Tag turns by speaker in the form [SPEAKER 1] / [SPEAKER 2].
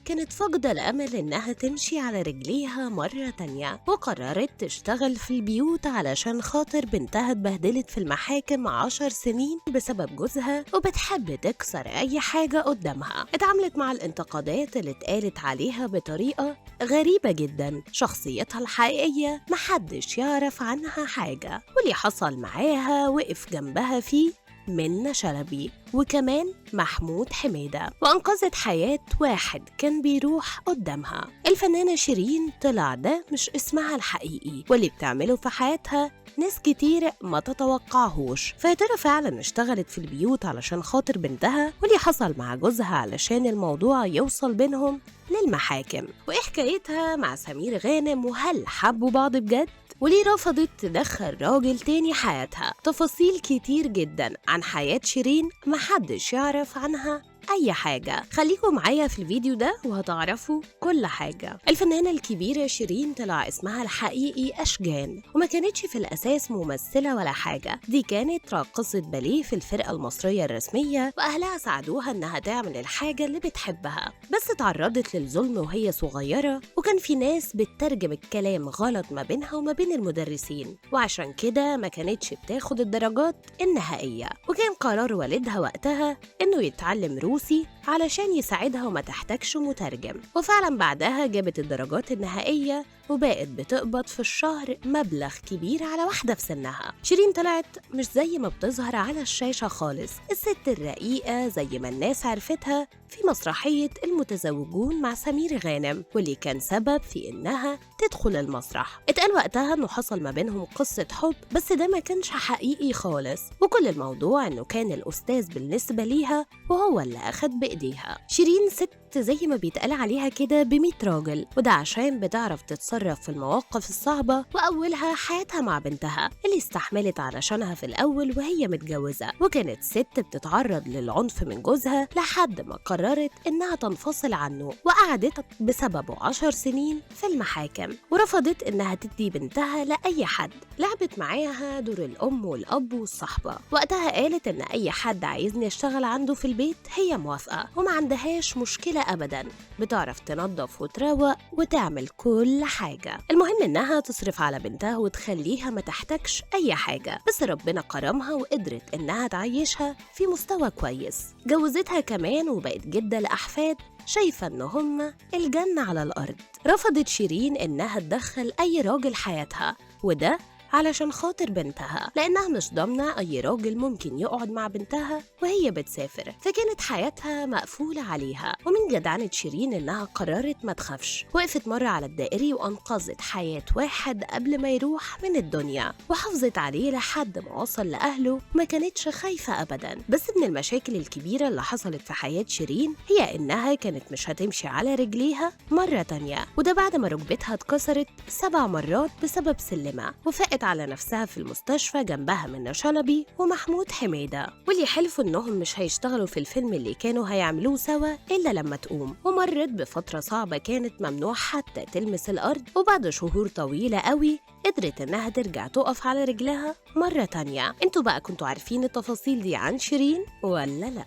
[SPEAKER 1] كانت فاقدة الأمل إنها تمشي على رجليها مرة تانية، وقررت تشتغل في البيوت علشان خاطر بنتها اتبهدلت في المحاكم 10 سنين بسبب جوزها، وبتحب تكسر أي حاجة قدامها. اتعاملت مع الانتقادات اللي اتقالت عليها بطريقة غريبة جدا. شخصيتها الحقيقية محدش يعرف عنها حاجة، واللي حصل معاها وقف جنبها فيه منة شلبي وكمان محمود حميدة، وأنقذت حياة واحد كان بيروح قدامها. الفنانة شيرين طلع ده مش اسمها الحقيقي، واللي بتعمله في حياتها ناس كتير ما تتوقعهوش. فيا ترى فعلا اشتغلت في البيوت علشان خاطر بنتها، واللي حصل مع جوزها علشان الموضوع يوصل بينهم للمحاكم؟ وإيه حكايتها مع سمير غانم؟ وهل حبوا بعض بجد؟ وليه رفضت تدخل راجل تاني حياتها؟ تفاصيل كتير جدا عن حياة شيرين محدش يعرف عنها أي حاجة. خليكم معايا في الفيديو ده وهتعرفوا كل حاجة. الفنانة الكبيرة شيرين طلع اسمها الحقيقي أشجان، وما كانتش في الأساس ممثلة ولا حاجة. دي كانت راقصة باليه في الفرقة المصرية الرسمية، وأهلها ساعدوها إنها تعمل الحاجة اللي بتحبها، بس اتعرضت للظلم وهي صغيرة، وكان في ناس بتترجم الكلام غلط ما بينها وما بين المدرسين، وعشان كده ما كانتش بتاخد الدرجات النهائية. وكان قرار والدها وقتها إنه يتعلم روسي علشان يساعدها وما تحتاجش مترجم، وفعلا بعدها جابت الدرجات النهائية وبقت بتقبض في الشهر مبلغ كبير على واحدة في سنها. شيرين طلعت مش زي ما بتظهر على الشاشة خالص، الست الرقيقة زي ما الناس عرفتها في مسرحية المتزوجون مع سمير غانم، واللي كان سبب في إنها تدخل المسرح. اتقال وقتها إنه حصل ما بينهم قصة حب، بس ده ما كانش حقيقي خالص، وكل الموضوع إنه كان الأستاذ بالنسبة ليها وهو اللي أخد بإيديها. شيرين ست زي ما بيتقال عليها كده ب100 راجل، وده عشان بتعرف تتصرف في المواقف الصعبة، وأولها حياتها مع بنتها اللي استحملت علشانها في الأول وهي متجوزة، وكانت ست بتتعرض للعنف من جوزها لحد ما قررت إنها تنفصل عنه، وقعدت بسببه 10 سنين في المحاكم، ورفضت إنها تدي بنتها لأي حد. لعبت معاها دور الأم والأب والصحبة. وقتها قالت إن أي حد عايزني أشتغل عنده في البيت هي موافقة، وما عندهاش مشكلة أبدا، بتعرف تنظف وتروق وتعمل كل حاجة. المهم إنها تصرف على بنتها وتخليها ما تحتاجش أي حاجة، بس ربنا كرمها وقدرت إنها تعيشها في مستوى كويس. جوزتها كمان وبقت جدة لأحفاد شايفة إن هما الجنة على الأرض. رفضت شيرين إنها تدخل أي راجل حياتها، وده علشان خاطر بنتها، لأنها مش ضامنة أي راجل ممكن يقعد مع بنتها وهي بتسافر، فكانت حياتها مقفولة عليها. ومن جدعنة شيرين إنها قررت ما تخافش، وقفت مرة على الدائري وأنقذت حياة واحد قبل ما يروح من الدنيا، وحافظت عليه لحد ما وصل لأهله، وما كانتش خايفة أبدا. بس من المشاكل الكبيرة اللي حصلت في حياة شيرين هي إنها كانت مش هتمشي على رجليها مرة تانية، وده بعد ما ركبتها اتكسرت 7 مرات بسبب سلمة، وفقت على نفسها في المستشفى جنبها منة شلبي ومحمود حميدة، واللي حلفوا انهم مش هيشتغلوا في الفيلم اللي كانوا هيعملوه سوا الا لما تقوم. ومرت بفترة صعبة كانت ممنوع حتى تلمس الارض، وبعد شهور طويلة قوي قدرت انها ترجع تقف على رجلها مرة تانية. انتوا بقى كنتوا عارفين التفاصيل دي عن شيرين ولا لا؟